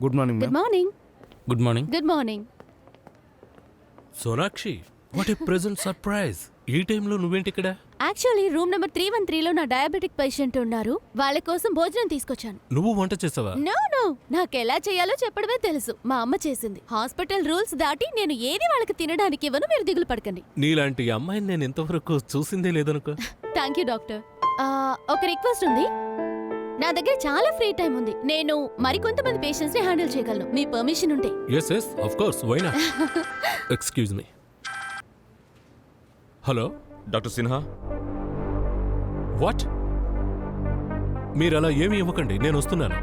Good morning good morning. Good morning. Good morning. Sonakshi, what a present surprise. ఈ టైంలో నువ్వేంటి ఇక్కడ? యాక్చువల్లీ రూమ్ నెంబర్ 313లో నా డయాబెటిక్ పేషెంట్ ఉన్నారు. వాళ్ళ కోసం భోజనం తీసుకొచ్చాను. నువ్వు వంట చేసావా? నో, నాకు ఎలా చేయాలో చెప్పడమే తెలుసు. మా అమ్మ చేసింది. హాస్పిటల్ రూల్స్ దాటి నేను ఏది వాళ్ళకి తినడానికి ఇవ్వను. మీరు దిగులు పడకండి. నీలాంటి అమ్మాయిని నేను ఇంతవరకు చూసిందే లేదనుకో. Thank you doctor. ఒక రిక్వెస్ట్ ఉంది. నా దగ్గర చాలా ఫ్రీ టైం ఉంది. నేను మరికొంతమంది పేషెంట్స్ ని హ్యాండిల్ చేయగలను. మీ పర్మిషన్ ఉంటే. Yes of course, why not. Excuse me. Hello doctor Sinha. What? మీరు అలా ఏమీ ఇవ్వకండి, నేను వస్తున్నాను.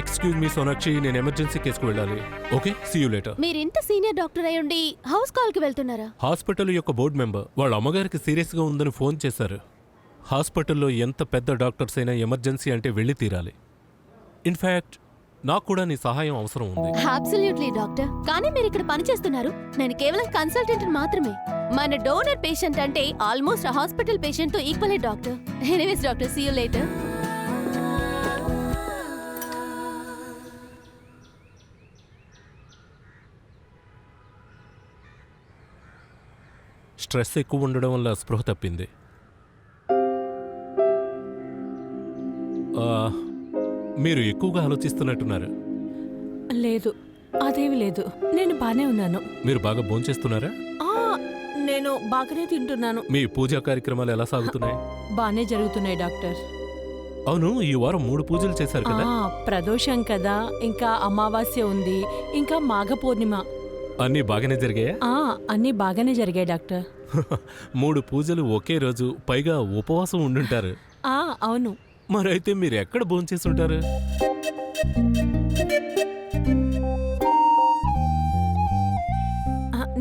ఎక్స్క్యూజ్ మీ సోనాక్షి, నేను ఎమర్జెన్సీ కేసుకు వెళ్ళాలి. Okay, see you later. మీరు ఇంత సీనియర్ డాక్టర్ అయి ఉండి హౌస్ కాల్ కి వెళ్తున్నారా? హాస్పిటల్ యొక్క బోర్డు మెంబర్ వాళ్ళ అమ్మగారికి సీరియస్గా ఉందని ఫోన్ చేశారు. హాస్పిటల్లో ఎంత పెద్ద డాక్టర్స్ అయినా ఎమర్జెన్సీ అంటే వెళ్ళి తీరాలి. ఇన్ఫ్యాక్ట్ నాకు కూడా నీ సహాయం అవసరం ఉంది. Absolutely doctor. కానీ మీరు ఇక్కడ పని చేస్తున్నారు. నేను కేవలం కన్సల్టెంట్ మాత్రమే. మన డోనర్ పేషెంట్ అంటే ఆల్మోస్ట్ హాస్పిటల్ పేషెంట్ తో ఈక్వలే doctor. Anyways doctor, see you later. Stress ఎక్కువ ఉండడం వల్ల స్పృహ తప్పింది. మీరు ఎక్కువగా ఆలోచిస్తున్నట్టున్నారు. లేదు, అదేమి లేదు. నేను బానే ఉన్నాను. మీరు బాగా భోంచేస్తున్నారా? నేను బాగానే తింటున్నాను. మీ పూజా కార్యక్రమాలు ఎలా సాగుతున్నాయి? బానే జరుగుతున్నాయి డాక్టర్. అవును, ఈ వారం 3 పూజలు చేశారు కదా? ప్రదోషం కదా, ఇంకా అమావాస్య ఉంది, ఇంకా మాఘ పూర్ణిమ. అన్నీ బాగానే జరిగాయా? అన్నీ బాగానే జరిగాయి డాక్టర్. 3 పూజలు ఒకే రోజు, పైగా ఉపవాసం ఉండుంటారు. అవును. మరైతే మీరు ఎక్కడ భోంచేస్తుంటారు?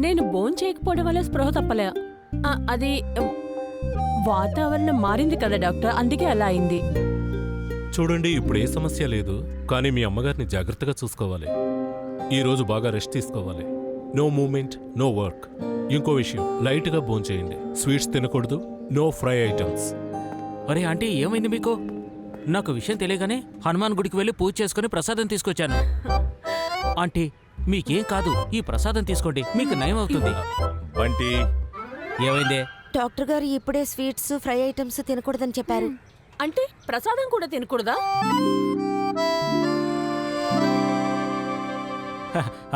నేను భోంచేయకపోవడం వల్ల స్పృహ తప్పలే. అది వాతావరణం మారింది కదా డాక్టర్, అందుకే అలా అయింది. చూడండి, ఇప్పుడు ఏ సమస్య లేదు, కానీ మీ అమ్మగారిని జాగ్రత్తగా చూసుకోవాలి. ఈ రోజు బాగా రెస్ట్ తీసుకోవాలి. No movement, no work. ఇంకో విషయం, లైట్గా భోంచేయండి. స్వీట్స్ తినకూడదు, నో ఫ్రై ఐటమ్స్. అరే ఆంటీ, ఏమైంది మీకు? నాకు విషయం తెలియగానే హనుమాన్ గుడికి వెళ్ళి పూజ చేసుకుని ప్రసాదం తీసుకొచ్చాను. ఆంటీ, మీకేం కాదు, ఈ ప్రసాదం తీసుకోండి, మీకు నయం అవుతుంది. బంటి, ఏమైందే? డాక్టర్ గారు ఇప్పుడే స్వీట్స్, ఫ్రై ఐటమ్స్ తినకూడదని చెప్పారు. అంటే ప్రసాదం కూడా తినకూడదా?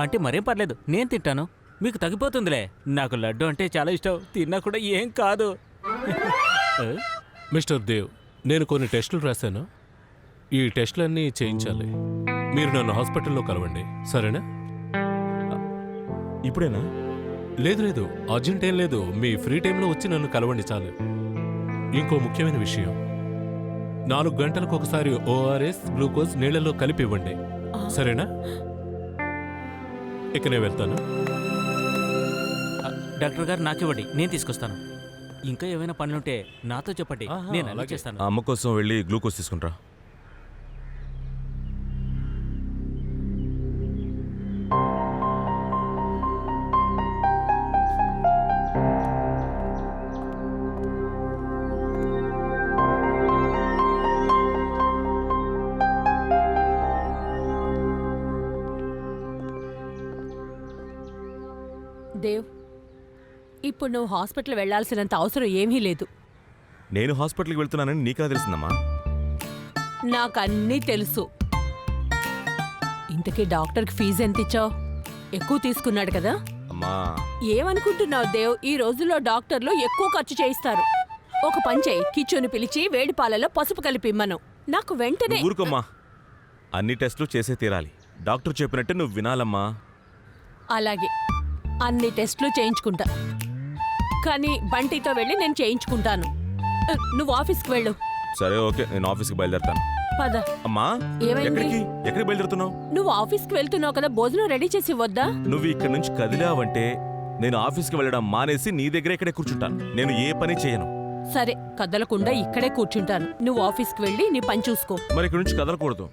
ఆంటీ, మరేం పర్లేదు, నేను తింటాను, మీకు తగ్గిపోతుందిలే. నాకు లడ్డు అంటే చాలా ఇష్టం, తిన్నా కూడా ఏం కాదు. మిస్టర్ దేవ్, నేను కొన్ని టెస్టులు రాశాను. ఈ టెస్టులన్నీ చేయించాలి. మీరు నన్ను హాస్పిటల్లో కలవండి, సరేనా? ఇప్పుడేనా? లేదు, అర్జెంట్ ఏం లేదు. మీ ఫ్రీ టైంలో వచ్చి నన్ను కలవండి చాలు. ఇంకో ముఖ్యమైన విషయం, 4 గంటలకు ఒకసారి ఓఆర్ఎస్, గ్లూకోజ్ నీళ్లలో కలిపి ఇవ్వండి, సరేనా? ఇక నేను వెళ్తాను. డాక్టర్ గారు, నాకివ్వండి, నేను తీసుకొస్తాను. ఇంకా ఏమైనా పనులుంటే నాతో చెప్పండి, నేను అలా చేస్తాను. అమ్మ కోసం వెళ్ళి గ్లూకోజ్ తీసుకుంటా. దేవ్, ఇప్పుడు నువ్వు హాస్పిటల్ వెళ్లాల్సినంత అవసరం ఏమీ లేదు. నేను హాస్పిటల్కి వెళ్తున్నానని నీకా తెలిసిందమ్మా? నాకన్నీ తెలుసు. ఇంతకీ డాక్టర్కి ఫీజు ఎంత ఇచ్చావు? ఎక్కువ తీసుకున్నాడు కదా? అమ్మా, ఏమనుకుంటున్నావు దేవ్, ఈ రోజుల్లో డాక్టర్లు ఎక్కువ ఖర్చు చేయిస్తారు. ఒక పని చేయి, కిచ్చుని పిలిచి వేడి పాలలో పసుపు కలిపి ఇమ్మను. నాకు వెంటనే. ఊరుకోమ్మా, అన్ని టెస్టులు చేసే తీరాలి. డాక్టర్ చెప్పినట్టే నువ్వు వినాలమ్మా. అలాగే, అన్ని టెస్టులు చేయించుకుంటా, కానీ బంటితో వెళ్ళి నేను చేయించుకుంటాను. నువ్వు ఆఫీస్కి వెళ్ళు. సరే, ఓకే, నేను ఆఫీస్కి బయలుదేరుతాను. పద. అమ్మా, ఏమైంది? ఎక్కడికి బయలుదేరుతున్నావు? నువ్వు ఆఫీస్కి వెళ్తున్నావు కదా, భోజనం రెడీ చేసి వద్దా? నువ్వు ఇక్కడ నుంచి కదిలావంటే నేను ఆఫీస్కి వెళ్ళడం మానేసి నీ దగ్గర ఇక్కడే కూర్చుంటాను. నేను ఏ పని చేయను. సరే, కదలకుండా ఇక్కడే కూర్చుంటాను. నువ్వు ఆఫీస్కి వెళ్ళి నీ పని చూసుకో. మరి ఇక్కడ నుంచి కదలకూడదు.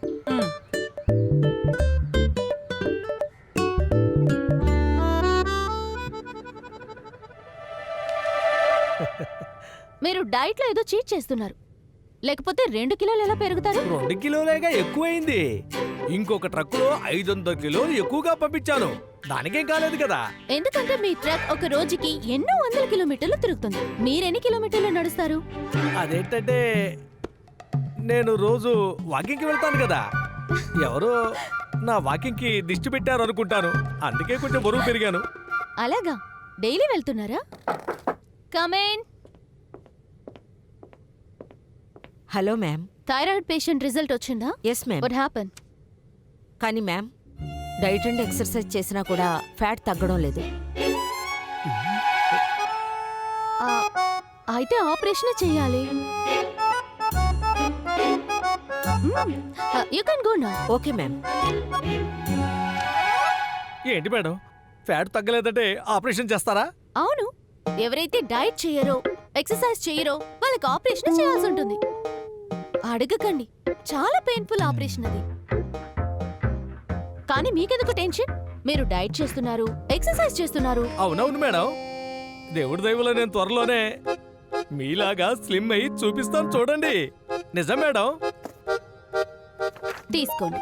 మీరు డైట్ లో ఏదో చీట్ చేస్తున్నారు. లేకపోతే 2 కిలోలు ఎలా పెరుగుతారు? 2 కిలోలేగా ఎక్కువైంది. ఇంకొక ట్రక్కులో 500 కిలోలు ఎక్కువగా పంపించాను. దానికేం కాలేదు కదా. ఎందుకంటే మీ ట్రక్ ఒక రోజుకి ఎన్నో వందల కిలోమీటర్లు తిరుగుతుంది. మీరెన్ని కిలోమీటర్లు నడుస్తారు? అదేంటంటే నేను రోజు వాకింగ్కి వెళ్తాను కదా. ఎవరో నా వాకింగ్కి దిష్టి పెట్టారు అనుకుంటాను. అందుకే కొంచెం బరువు పెరిగాను. అలాగా, డైలీ వెళ్తున్నారా? Come in. Hello ma'am. Thyroid patient result వచ్చిందా? Yes ma'am. What happen? కానీ మ్యామ్, డైట్ అండ్ ఎక్సర్సైజ్ చేసినా కూడా ఫ్యాట్ తగ్గడం లేదు. అయితే ఆపరేషన్ చేయాలి. You can go now. Okay ma'am. ఏంటి మేడం, ఫ్యాట్ తగ్గలేదంటే ఆపరేషన్ చేస్తారా? అవును, ఎవరైతే డైట్ చేయరో ఎక్సర్సైజ్ చేయరో వాళ్ళకి ఆపరేషన్ చేయాల్సి ఉంటుంది. అడగకండి, చాలా పెయిన్ఫుల్ ఆపరేషన్ అది. కానీ మీకెందుకు టెన్షన్? మీరు డైట్ చేస్తున్నారు, ఎక్సర్సైజ్ చేస్తున్నారు. అవునవును మేడం, దేవుడి దయవల్ల నేను త్వరలోనే మీలాగా స్లిమ్ అయి చూపిస్తాను చూడండి. నిజం మేడం. తీసుకోండి.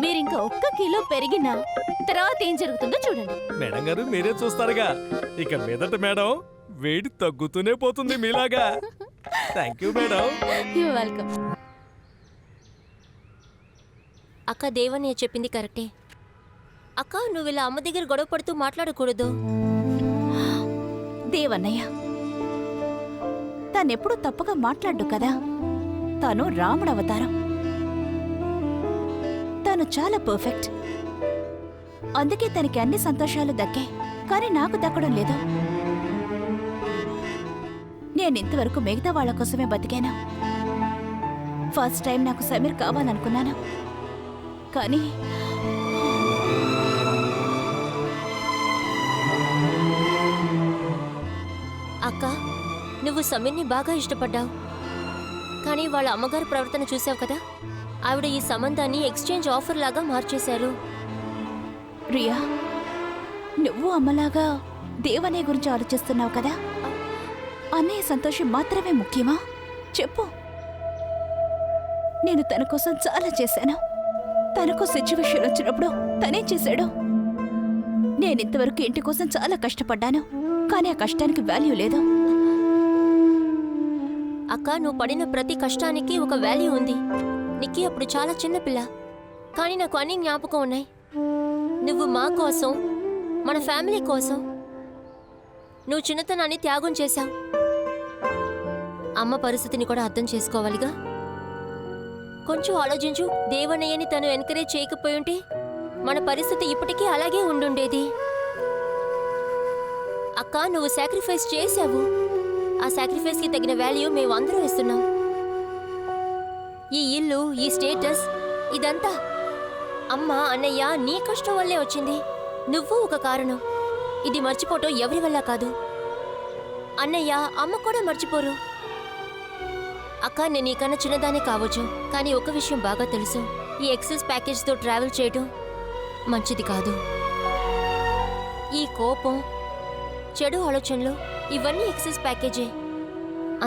మీరింకా 1 కిలో పెరిగినా తర్వాత ఏం జరుగుతుందో చూడండి. మేడం గారు మీరే చూస్తారుగా. ఇక మీదట మేడం వేడి తగ్గుతూనే పోతుంది మీలాగా. Thank you madam. You welcome. అక్క, దేవన్నయ్య చెప్పింది కరెక్టే. అక్క, నువ్వు ఇలా అమ్మ దగ్గర గొడవ పడుతూ మాట్లాడకూడదు. దేవన్నయ్య తనెప్పుడు తప్పుగా మాట్లాడ్డు కదా. తను రాముడు అవతారం. తను చాలా పర్ఫెక్ట్. అందుకే తనకి అన్ని సంతోషాలు దక్కాయి, కానీ నాకు దక్కడం లేదు. నేనింతవరకు మిగతా వాళ్ళ కోసమే బతికాను. ఫస్ట్ టైం నాకు సమీర్ కావాలనుకున్నాను, కానీ అక్క, నువ్వు సమీర్ని బాగా ఇష్టపడ్డావు. కానీ వాళ్ళ అమ్మగారు ప్రవర్తన చూసావు కదా. ఆవిడ ఈ సంబంధాన్ని ఎక్స్చేంజ్ ఆఫర్ లాగా మార్చేశారు. రియా, నువ్వు అమ్మలాగా దేవన్నయ్య గురించి ఆలోచిస్తున్నావు కదా. అన్నయ్య సంతోషం మాత్రమే ముఖ్యమా? చెప్పు. నేను తన కోసం చాలా చేశాను. తనకు సిచ్యువేషన్ వచ్చినప్పుడు తనేం చేశాడు? నేనింతవరకు ఇంటి కోసం చాలా కష్టపడ్డాను, కానీ ఆ కష్టానికి వాల్యూ లేదు. అక్క, నువ్వు పడిన ప్రతి కష్టానికి ఒక వాల్యూ ఉంది. నిక్కి అప్పుడు చాలా చిన్నపిల్ల, కానీ నాకు అన్ని జ్ఞాపకం ఉన్నాయి. నువ్వు మా కోసం, మన ఫ్యామిలీ కోసం నువ్వు చిన్నతనాన్ని త్యాగం చేశావు. అమ్మ పరిస్థితిని కూడా అర్థం చేసుకోవాలిగా. కొంచెం ఆలోచించు. దేవన్నయ్యని తను ఎంకరేజ్ చేయకపోయి ఉంటే మన పరిస్థితి ఇప్పటికీ అలాగే ఉండుండేది. అక్క, నువ్వు సాక్రిఫైస్ చేశావు. ఆ సాక్రిఫైస్కి తగిన వాల్యూ మేమందరూ ఇస్తున్నాం. ఈ ఇల్లు, ఈ స్టేటస్, ఇదంతా అమ్మ, అన్నయ్య నీ కష్టం వల్లే వచ్చింది. నువ్వు ఒక కారణం. ఇది మర్చిపోవటం ఎవరి వల్ల కాదు. అన్నయ్య, అమ్మ కూడా మర్చిపోరు. అక్క, నేను నీకన్నా చిన్నదానే కావచ్చు, కానీ ఒక విషయం బాగా తెలుసు. ఈ ఎక్సెస్ ప్యాకేజ్తో ట్రావెల్ చేయడం మంచిది కాదు. ఈ కోపం, చెడు ఆలోచనలు ఇవన్నీ ఎక్సెస్ ప్యాకేజే.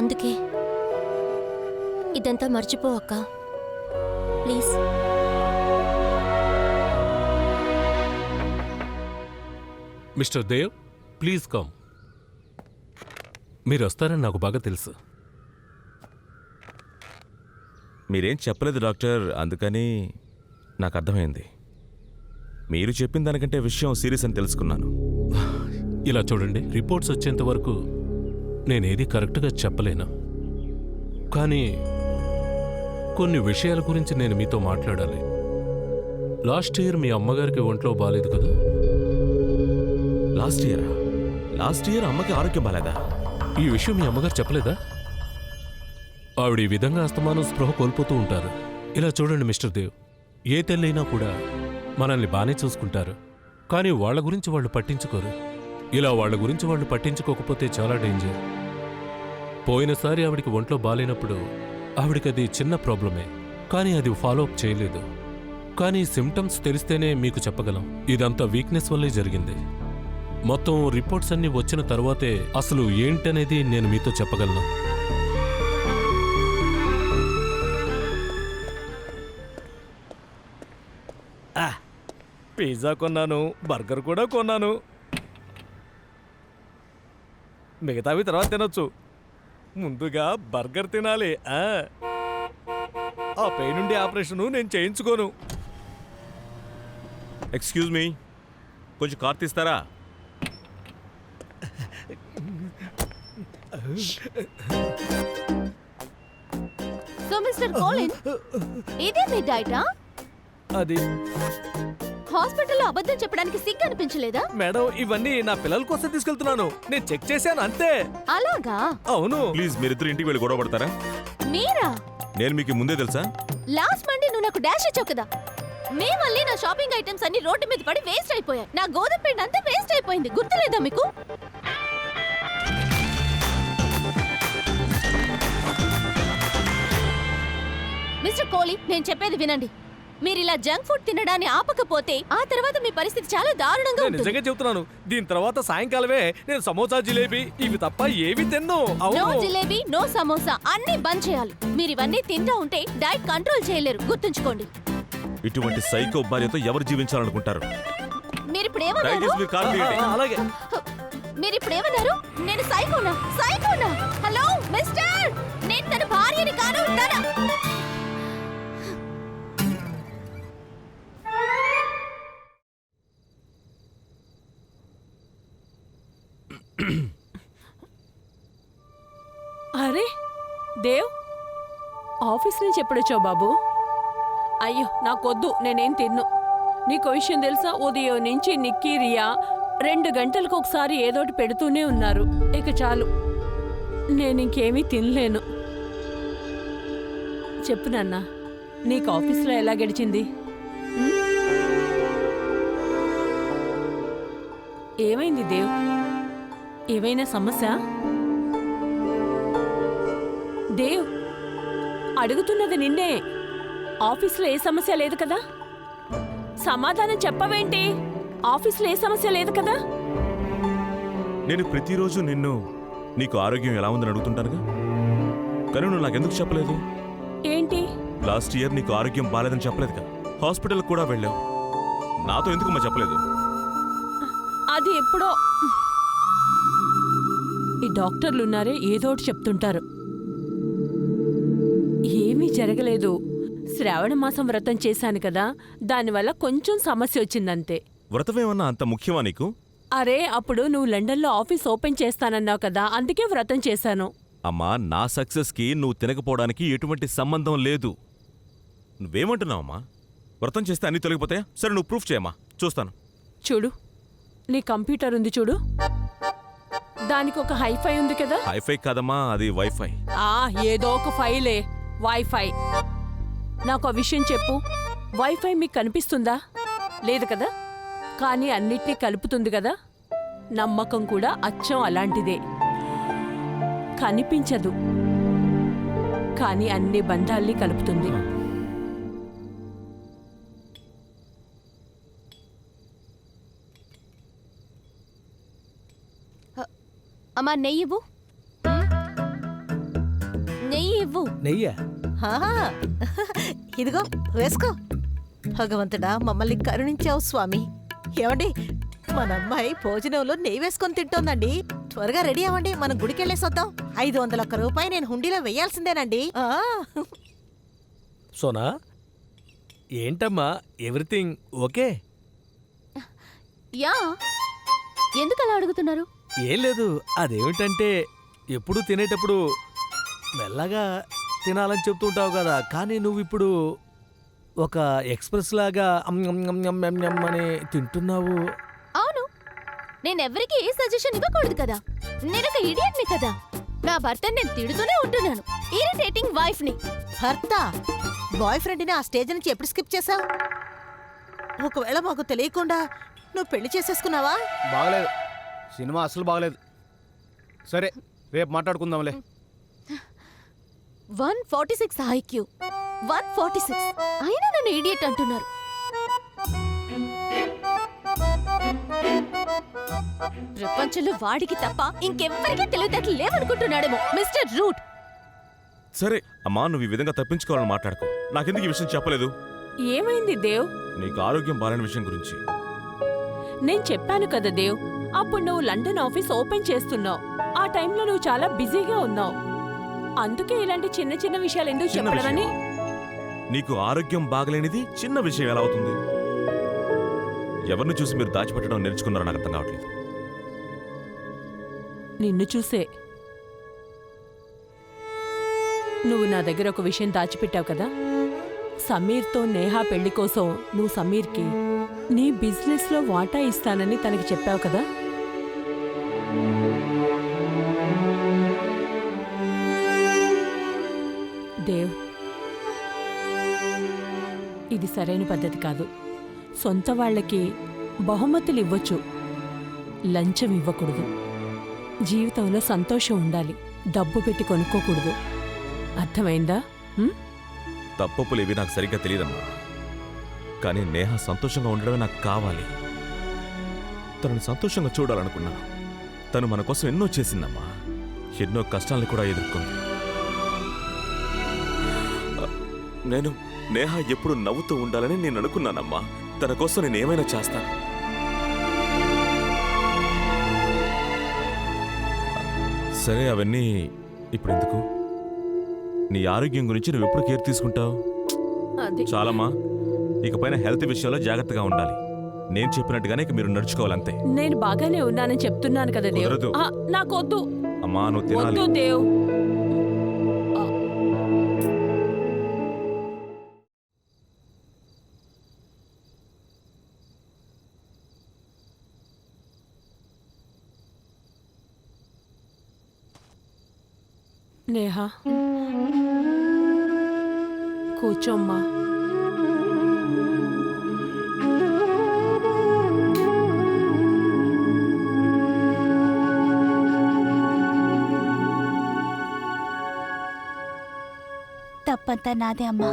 అందుకే ఇదంతా మర్చిపో అక్క, please. Mister Dev, please come. మీరు వస్తారని నాకు బాగా తెలుసు. మీరేం చెప్పలేదు డాక్టర్, అందుకని నాకు అర్థమైంది. మీరు చెప్పిన దానికంటే విషయం సీరియస్ అని తెలుసుకున్నాను. ఇలా చూడండి, రిపోర్ట్స్ వచ్చేంత వరకు నేనేది కరెక్ట్గా చెప్పలేను. కానీ కొన్ని విషయాల గురించి నేను మీతో మాట్లాడాలి. లాస్ట్ ఇయర్ మీ అమ్మగారికి ఒంట్లో బాలేదు కదా? లాస్ట్ ఇయర్ అమ్మకి ఆరోగ్యం బాలేదా? ఈ విషయం మీ అమ్మగారు చెప్పలేదా? ఆవిడ ఈ విధంగా అస్తమానం స్పృహ కోల్పోతూ ఉంటారు. ఇలా చూడండి మిస్టర్ దేవ్, ఏ తల్లైనా కూడా మనల్ని బానే చూసుకుంటారు, కానీ వాళ్ళ గురించి వాళ్ళు పట్టించుకోరు. ఇలా వాళ్ళ గురించి వాళ్ళు పట్టించుకోకపోతే చాలా డేంజర్. పోయినసారి ఆవిడికి ఒంట్లో బాలేనప్పుడు ఆవిడికి అది చిన్న ప్రాబ్లమే, కానీ అది ఫాలో అప్ చేయలేదు. కానీ సిమ్టమ్స్ తెలిస్తేనే మీకు చెప్పగలం. ఇదంతా వీక్నెస్ వల్లే జరిగింది. మొత్తం రిపోర్ట్స్ అన్నీ వచ్చిన తర్వాతే అసలు ఏంటనేది నేను మీతో చెప్పగలను. పిజ్జా కొన్నాను, బర్గర్ కూడా కొన్నాను. మిగతావి తర్వాత తినొచ్చు. ముందుగా బర్గర్ తినాలి. ఆ పై నుండి ఆపరేషను నేను చేయించుకోను. ఎక్స్క్యూజ్ మీ, కొంచెం కార్ తీస్తారా? సో మిస్టర్ కోలిన్, ఇదే మీ డైటా? అది హాస్పిటల్లో అబద్ధం చెప్పడానికి సిగ్గు అనిపించలేదా? మేడం, ఇవన్నీ నా పిల్లల కోసం తీసుకెళ్తున్నాను. నేను చెక్ చేశాను అంతే. అలాగా? అవును. ప్లీజ్ మీరిద్దరు ఇంటికి వెళ్ళి గొడవ పడతారా? మీరా? నేను మీకు ముందే తెలుసా? లాస్ట్ మండే నువ్వు నాకు డాష్ ఇచ్చావు కదా. మీ వల్లే నా షాపింగ్ ఐటమ్స్ అన్ని రోడ్డు మీద పడి వేస్ట్ అయిపోయాయి. నా గోధుమ పిండి అంతా వేస్ట్ అయిపోయింది. గుర్తులేదా మీకు? మిస్టర్ కోహ్లీ, నేను చెప్పేది వినండి. మీరు ఇలా జంక్ ఫుడ్ తినడాన్ని ఆపకపోతే ఆ తర్వాత మీ పరిస్థితి చాలా దారుణంగా నేను ఉంటుంది. నిజంగా చెప్తున్నాను. దీని తర్వాత సాయంకాలమే నేను సమోసా, జిలేబీ ఇవి తప్ప ఏవి తిన్ను. నో అవును. జిలేబీ, నో సమోసా అన్ని బంద్ చేయాలి. మీరు ఇవన్నీ తింటా ఉంటే డైట్ కంట్రోల్ చేయలేరు. గుర్తుంచుకోండి. ఇటువంటి సైకో భార్యతో ఎవరు జీవించాలనుకుంటారు? మీరు ఇప్పుడు ఏమన్నారు? దయచేసి మీరు కారు తీయండి. అలాగే. మీరు ఇప్పుడు ఏమన్నారు? నేను సైకోనా? సైకోనా? హలో మిస్టర్, నేను తన భార్యని కాను. అరే దేవ్, ఆఫీస్ నుంచి ఎప్పుడొచ్చావు బాబు? అయ్యో నాకొద్దు, నేనేం తిన్ను. నీకు విషయం తెలుసా? ఉదయం నుంచి నిక్కీ, రియా 2 గంటలకు ఒకసారి ఏదోటి పెడుతూనే ఉన్నారు. ఇక చాలు, నేను ఇంకేమీ తినలేను. చెప్పు నాన్న, నీకు ఆఫీస్లో ఎలా గడిచింది? ఏమైంది దేవ్? ఏమైనా సమస్య? దేవ్, అడుగుతున్నది నిన్నే. ఆఫీస్లో ఏ సమస్య లేదు కదా? సమాధానం చెప్పవేంటి? ఆఫీస్లో ఏ సమస్య లేదు కదా? నేను ప్రతిరోజు నీకు ఆరోగ్యం ఎలా ఉందని అడుగుతుంటానుగా, కానీ నువ్వు నాకెందుకు చెప్పలేదు? ఏంటి? లాస్ట్ ఇయర్ నీకు ఆరోగ్యం బాలేదని చెప్పలేదుగా? హాస్పిటల్ కూడా వెళ్ళావు, నాతో ఎందుకు చెప్పలేదు? అది ఎప్పుడో. ఈ డాక్టర్లు ఉన్నారే ఏదో ఒకటి చెప్తుంటారు. ఏమీ జరగలేదు. శ్రావణ మాసం వ్రతం చేశాను కదా, దానివల్ల కొంచెం సమస్య వచ్చిందంతే. వ్రతమేమన్నా అంత ముఖ్యమా నీకు? అరే, అప్పుడు నువ్వు లండన్లో ఆఫీస్ ఓపెన్ చేస్తానన్నావు కదా, అందుకే వ్రతం చేశాను. అమ్మా, నా సక్సెస్కి నువ్వు తినకపోవడానికి ఎటువంటి సంబంధం లేదు. నువ్వేమంటున్నావమ్మా? వ్రతం చేస్తే అన్నీ తొలగిపోతాయా? సరే, నువ్వు ప్రూఫ్ చేయమ్మా, చూస్తాను. చూడు, నీ కంప్యూటర్ ఉంది చూడు, దానికి ఒక హైఫై ఉంది కదా. హైఫై కాదమ్మా, అది వైఫై. ఏదో ఒక ఫైలే, వైఫై. నాకు ఆ విషయం చెప్పు. వైఫై మీకు కనిపిస్తుందా? లేదు కదా, కానీ అన్నిటినీ కలుపుతుంది కదా. నమ్మకం కూడా అచ్చం అలాంటిదే. కనిపించదు, కానీ అన్ని బంధాల్ని కలుపుతుంది. అమ్మా, నెయ్యి ఇవ్వు. నెయ్యి ఇవ్వు. నెయ్యా? ఇదిగో వేసుకో. భగవంతుడా, మమ్మల్ని కరుణించావు స్వామి. ఏమండి, మన అమ్మాయి భోజనంలో నెయ్యి వేసుకొని తింటోందండి. త్వరగా రెడీ అవ్వండి, మనం గుడికెళ్ళేసొద్దాం. 501 రూపాయి నేను హుండీలో వెయ్యాల్సిందేనండి. సోనా, ఏంటమ్మా, ఎవ్రీథింగ్ ఓకే? యా, ఎందుకు అలా అడుగుతున్నారు? ఏం లేదు. అదేమిటంటే ఎప్పుడు తినేటప్పుడు మెల్లగా తినాలని చెప్తుంటావు కదా, కానీ నువ్వు ఇప్పుడు ఒక ఎక్స్ప్రెస్ లాగా అని తింటున్నావు. అవును, నేను ఎవరికి ఏ సజెషన్ ఇవ్వకూడదు కదా. నేను ఒక ఇడియట్ని కదా. నా భర్తని నేను తిడుతూనే ఉంటున్నాను. ఇరిటేటింగ్ వైఫ్ ని. భర్త బాయ్ ఫ్రెండ్ని ఆ స్టేజ్ నుంచి ఎప్పుడు స్కిప్ చేసావు? ఒకవేళ మాకు తెలియకుండా నువ్వు పెళ్లి చేసేసుకున్నావా? బాగలేదు, సినిమా అసలు బాగలేదు. సరే, రేపు మాట్లాడుకుందాంలే. 146 ఐక్యూ, 146. అయినా నన్ను ఇడియట్ అంటున్నారు. ప్రపంచంలో వాడికి తప్ప ఇంకెవ్వరికీ తెలివితేటలు లేవనుకుంటున్నాడేమో. Mister route. సరే అమ్మా, నువ్వు ఈ విధంగా తప్పించుకోవాలని మాట్లాడుకో. నాకెందుకు ఈ విషయం చెప్పలేదు? ఏమైంది దేవ్? నీకు ఆరోగ్యం బాలేని విషయం గురించి. నేను చెప్పాను కదా దేవ్, అప్పుడు నువ్వు లండన్ ఆఫీస్ ఓపెన్ చేస్తున్నావు. ఆ టైంలో నువ్వు చాలా బిజీగా ఉన్నావు. అందుకే ఇలాంటి చిన్న చిన్న విషయాలు ఎందుకు చిన్న చెప్పడమని. నీకు ఆరోగ్యం బాగలేనిది చిన్న విషయం ఎలా అవుతుంది? ఎవరిని చూసి మీరు దాచిపెట్టడం నేర్చుకున్నారో నాకు అర్థం కావట్లేదు. నిన్ను చూసే. నువ్వు నా దగ్గర ఒక విషయం దాచిపెట్టావు కదా. సమీర్తో నేహా పెళ్లి కోసం నువ్వు సమీర్కి నీ బిజినెస్లో వాటా ఇస్తానని తనకి చెప్పావు కదా. దేవ్, ఇది సరైన పద్ధతి కాదు. సొంత వాళ్ళకి బహుమతులు ఇవ్వచ్చు, లంచం ఇవ్వకూడదు. జీవితంలో సంతోషం ఉండాలి, డబ్బు పెట్టి కొనుక్కోకూడదు. అర్థమైందా? తప్పప్పులేవి నాకు సరిగ్గా తెలియదమ్మా. కానీ నేహ సంతోషంగా ఉండడమే నాకు కావాలి. తనని సంతోషంగా చూడాలనుకున్నాను. తను మన కోసం ఎన్నో చేసిందమ్మా. ఎన్నో కష్టాలను కూడా ఎదుర్కొంది. నేను నేహ ఎప్పుడు నవ్వుతూ ఉండాలని నేను అనుకున్నానమ్మా. తన కోసం నేను ఏమైనా చేస్తాను. సరే, అవన్నీ ఇప్పుడెందుకు? నీ ఆరోగ్యం గురించి నువ్వు ఎప్పుడు కేర్ తీసుకుంటావు? చాలమ్మా. ఇకపైన హెల్త్ విషయంలో జాగ్రత్తగా ఉండాలి. నేను చెప్పినట్టుగానే ఇక మీరు నడుచుకోవాలంతే. నేను బాగానే ఉన్నానని చెప్తున్నాను కదా దేవ్. కుదరదు. నాకొద్దు. అమ్మా, నువ్వు తినాలి. వద్దు దేవ్. నేహా, కూర్చోమ్మా. తప్పంతా నాదే అమ్మా.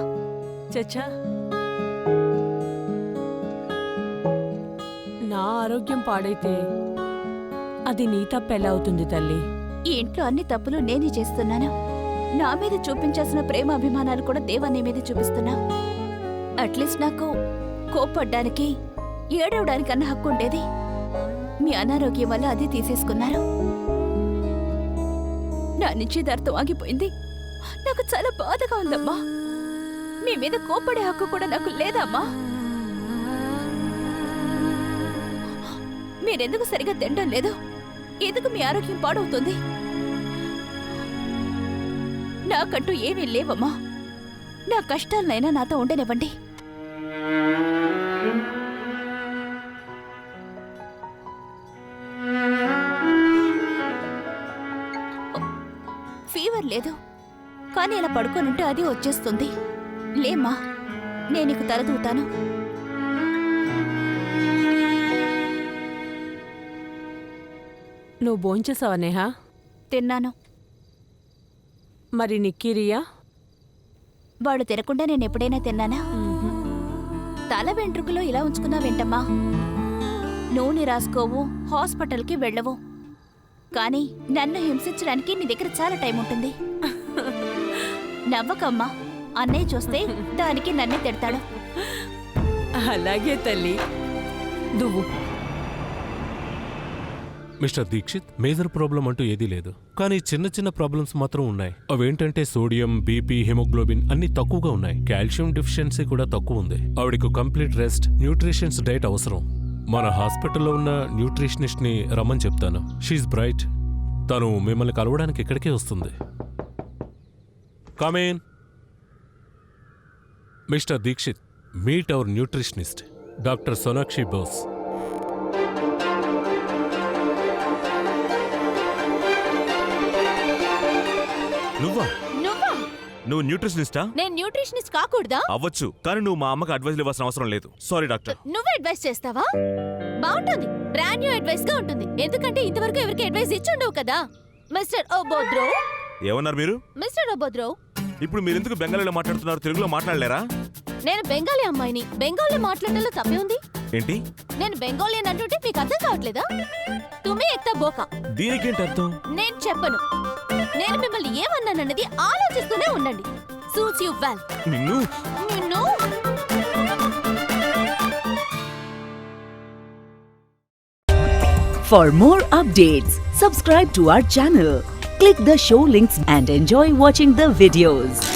చచ్చా, నా ఆరోగ్యం పాడైతే అది నీ తప్పెలా అవుతుంది తల్లి? ఈ ఇంట్లో అన్ని తప్పులు నేనే చేస్తున్నాను. నా మీద చూపించాల్సిన ప్రేమ అభిమానాలు కూడా దేవా నీ మీద చూపిస్తున్నా. అట్లీస్ట్ నాకు కోప్పడ్డానికి, ఏడవడానికన్నా హక్కు ఉండేది. మీ అనారోగ్యం వల్ల అది తీసేసుకున్నారు. నా నిశ్చితార్థం ఆగిపోయింది. నాకు చాలా బాధగా ఉందమ్మా. మీ మీద కోప్పడే హక్కు కూడా నాకు లేదమ్మా. మీరెందుకు సరిగా తినడం లేదు? ఎందుకు మీ ఆరోగ్యం పాడవుతుంది? నాకంటూ ఏమీ లేవమ్మా. నా కష్టాలనైనా నాతో ఉండనివ్వండి. ఫీవర్ లేదు, కానీ ఇలా పడుకోనుంటే అది వచ్చేస్తుంది. లేమ్మా, నేను నీకు తలదూతాను. నువ్వు భోంచేసావా నేహా? తిన్నాను. మరి నిక్కీరియా? వాడు తినకుండా నేను ఎప్పుడైనా తిన్నానా? తల వెంట్రుకలో ఇలా ఉంచుకున్నావేంటమ్మా? నూనె రాసుకోవు, హాస్పిటల్కి వెళ్ళవు, కానీ నన్ను హింసించడానికి నీ దగ్గర చాలా టైం ఉంటుంది. నవ్వకమ్మా, అన్నయ్య చూస్తే దానికి నన్నే తిడతాడు. అలాగే తల్లి. నువ్వు మిస్టర్ దీక్షిత్, మేజర్ ప్రాబ్లం అంటూ ఏదీ లేదు, కానీ చిన్న చిన్న ప్రాబ్లమ్స్ మాత్రం ఉన్నాయి. అవేంటంటే సోడియం, బీపీ, హిమోగ్లోబిన్ అన్ని తక్కువగా ఉన్నాయి. కాల్షియం డెఫిషియన్సీ కూడా తక్కువ ఉంది. ఆవిడకు కంప్లీట్ రెస్ట్, న్యూట్రిషన్స్ డైట్ అవసరం. మన హాస్పిటల్లో ఉన్న న్యూట్రిషనిస్ట్ ని రమ్మని చెప్తాను. She's bright. తను మిమ్మల్ని కలవడానికి ఇక్కడికే వస్తుంది. Come in. Mister Dikshit, meet our nutritionist, doctor Sonakshi Bose. నువ్వా? నువ్వా? నువ్వు న్యూట్రిషనిస్టా? నేను న్యూట్రిషనిస్ట్ కాకూడదా? అవ్వచ్చు, కానీ నువ్వు మా అమ్మకి అడ్వైస్ ఇవ్వాల్సిన అవసరం లేదు. Sorry doctor. నువ్వు అడ్వైస్ చేస్తావా? బాగుంటుంది, బ్రాండ్ న్యూ అడ్వైస్ గా ఉంటుంది. ఎందుకంటే ఇంతవరకు ఎవరికి అడ్వైస్ ఇచ్చుండవు కదా. మిస్టర్ ఓబోద్రో. ఏమన్నారు మీరు? మిస్టర్ ఓబోద్రో, ఇప్పుడు మీరు ఎందుకు బెంగాలీలో మాట్లాడుతున్నారు? తెలుగులో మాట్లాడలేరా? నేను బెంగాలీ అమ్మాయిని. బెంగాలీ మాట్లాడటంలో తప్పే ఉంది. ఏంటి? నేను బెంగాలీ అని అంటుంటే మీకు అర్థం కావట్లేదా? తుమ్మి ఎక్తా బోకా. దీనికేంటి అర్థం? నేను చెప్పను. నేను మిమ్మల్ని ఏమన్నానన్నది ఆలోచిస్తూనే ఉండండి. Suits you well. నిన్ను నిన్ను For more updates, subscribe to our channel, click the show links and enjoy watching the videos.